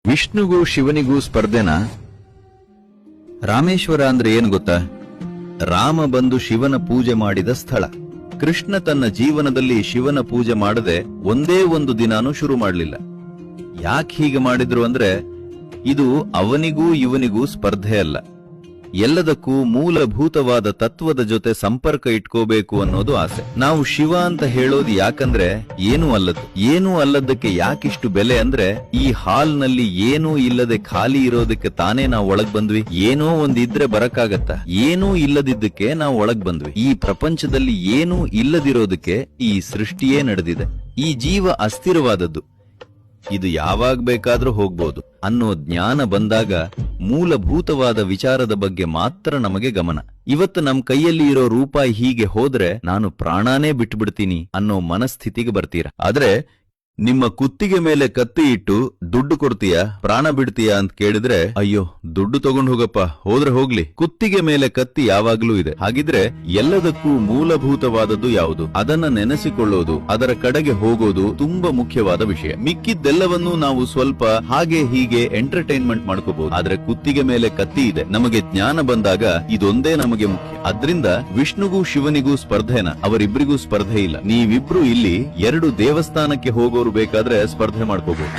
ವಿಷ್ಣುಗೂ ಶಿವನಿಗೂ ಸ್ಪರ್ಧೆನಾ? ರಾಮೇಶ್ವರ ಅಂದ್ರೆ ಏನ್ ಗೊತ್ತಾ? ರಾಮ ಬಂದು ಶಿವನ ಪೂಜೆ ಮಾಡಿದ ಸ್ಥಳ. ಕೃಷ್ಣ ತನ್ನ ಜೀವನದಲ್ಲಿ ಶಿವನ ಪೂಜೆ ಮಾಡದೆ ಒಂದೇ ಒಂದು ದಿನಾನೂ ಶುರು ಮಾಡಲಿಲ್ಲ. ಯಾಕೆ ಹೀಗೆ ಮಾಡಿದ್ರು ಅಂದ್ರೆ ಇದು ಅವನಿಗೂ ಇವನಿಗೂ ಸ್ಪರ್ಧೆ ಅಲ್ಲ, ಎಲ್ಲದಕ್ಕೂ ಮೂಲಭೂತವಾದ ತತ್ವದ ಜೊತೆ ಸಂಪರ್ಕ ಇಟ್ಕೋಬೇಕು ಅನ್ನೋದು ಆಸೆ. ನಾವು ಶಿವ ಅಂತ ಹೇಳೋದು ಯಾಕಂದ್ರೆ ಏನೂ ಅಲ್ಲದಕ್ಕೆ ಯಾಕಿಷ್ಟು ಬೆಲೆ ಅಂದ್ರೆ ಈ ಹಾಲ್ನಲ್ಲಿ ಏನೂ ಇಲ್ಲದೆ ಖಾಲಿ ಇರೋದಕ್ಕೆ ತಾನೇ ನಾವು ಒಳಗ್ ಬಂದ್ವಿ. ಏನೋ ಒಂದಿದ್ರೆ ಬರಕ್ಕಾಗತ್ತಾ? ಏನೂ ಇಲ್ಲದಿದ್ದಕ್ಕೆ ನಾವು ಒಳಗ್ ಬಂದ್ವಿ. ಈ ಪ್ರಪಂಚದಲ್ಲಿ ಏನೂ ಇಲ್ಲದಿರೋದಕ್ಕೆ ಈ ಸೃಷ್ಟಿಯೇ ನಡೆದಿದೆ. ಈ ಜೀವ ಅಸ್ಥಿರವಾದದ್ದು, ಇದು ಯಾವಾಗ ಬೇಕಾದ್ರೂ ಹೋಗ್ಬೋದು ಅನ್ನೋ ಜ್ಞಾನ ಬಂದಾಗ ಮೂಲಭೂತವಾದ ವಿಚಾರದ ಬಗ್ಗೆ ಮಾತ್ರ ನಮಗೆ ಗಮನ. ಇವತ್ತು ನಮ್ ಕೈಯಲ್ಲಿ ಇರೋ ರೂಪಾಯಿ ಹೀಗೆ ಹೋದ್ರೆ ನಾನು ಪ್ರಾಣಾನೇ ಬಿಟ್ಬಿಡ್ತೀನಿ ಅನ್ನೋ ಮನಸ್ಥಿತಿಗೆ ಬರ್ತೀರಾ. ಆದ್ರೆ ನಿಮ್ಮ ಕುತ್ತಿಗೆ ಮೇಲೆ ಕತ್ತಿ ಇಟ್ಟು ದುಡ್ಡು ಕೊಡ್ತೀಯಾ, ಪ್ರಾಣ ಬಿಡ್ತೀಯಾ ಅಂತ ಕೇಳಿದ್ರೆ ಅಯ್ಯೋ ದುಡ್ಡು ತಗೊಂಡು ಹೋಗಪ್ಪ, ಹೋದ್ರೆ ಹೋಗ್ಲಿ. ಕುತ್ತಿಗೆ ಮೇಲೆ ಕತ್ತಿ ಯಾವಾಗ್ಲೂ ಇದೆ. ಹಾಗಿದ್ರೆ ಎಲ್ಲದಕ್ಕೂ ಮೂಲಭೂತವಾದದ್ದು ಯಾವುದು? ಅದನ್ನ ನೆನೆಸಿಕೊಳ್ಳೋದು, ಅದರ ಕಡೆಗೆ ಹೋಗೋದು ತುಂಬಾ ಮುಖ್ಯವಾದ ವಿಷಯ. ಮಿಕ್ಕಿದ್ದೆಲ್ಲವನ್ನೂ ನಾವು ಸ್ವಲ್ಪ ಹಾಗೆ ಹೀಗೆ ಎಂಟರ್ಟೈನ್ಮೆಂಟ್ ಮಾಡ್ಕೋಬಹುದು. ಆದ್ರೆ ಕುತ್ತಿಗೆ ಮೇಲೆ ಕತ್ತಿ ಇದೆ. ನಮಗೆ ಜ್ಞಾನ ಬಂದಾಗ ಇದೊಂದೇ ನಮಗೆ ಮುಖ್ಯ. ಅದ್ರಿಂದ ವಿಷ್ಣುಗೂ ಶಿವನಿಗೂ ಸ್ಪರ್ಧೆನ? ಅವರಿಬ್ಬರಿಗೂ ಸ್ಪರ್ಧೆ ಇಲ್ಲ. ನೀವಿಬ್ರು ಇಲ್ಲಿ ಎರಡು ದೇವಸ್ಥಾನಕ್ಕೆ ಹೋಗೋರು ಬೇಕಾದ್ರೆ ಸ್ಪರ್ಧೆ ಮಾಡ್ಕೋಬಹುದು.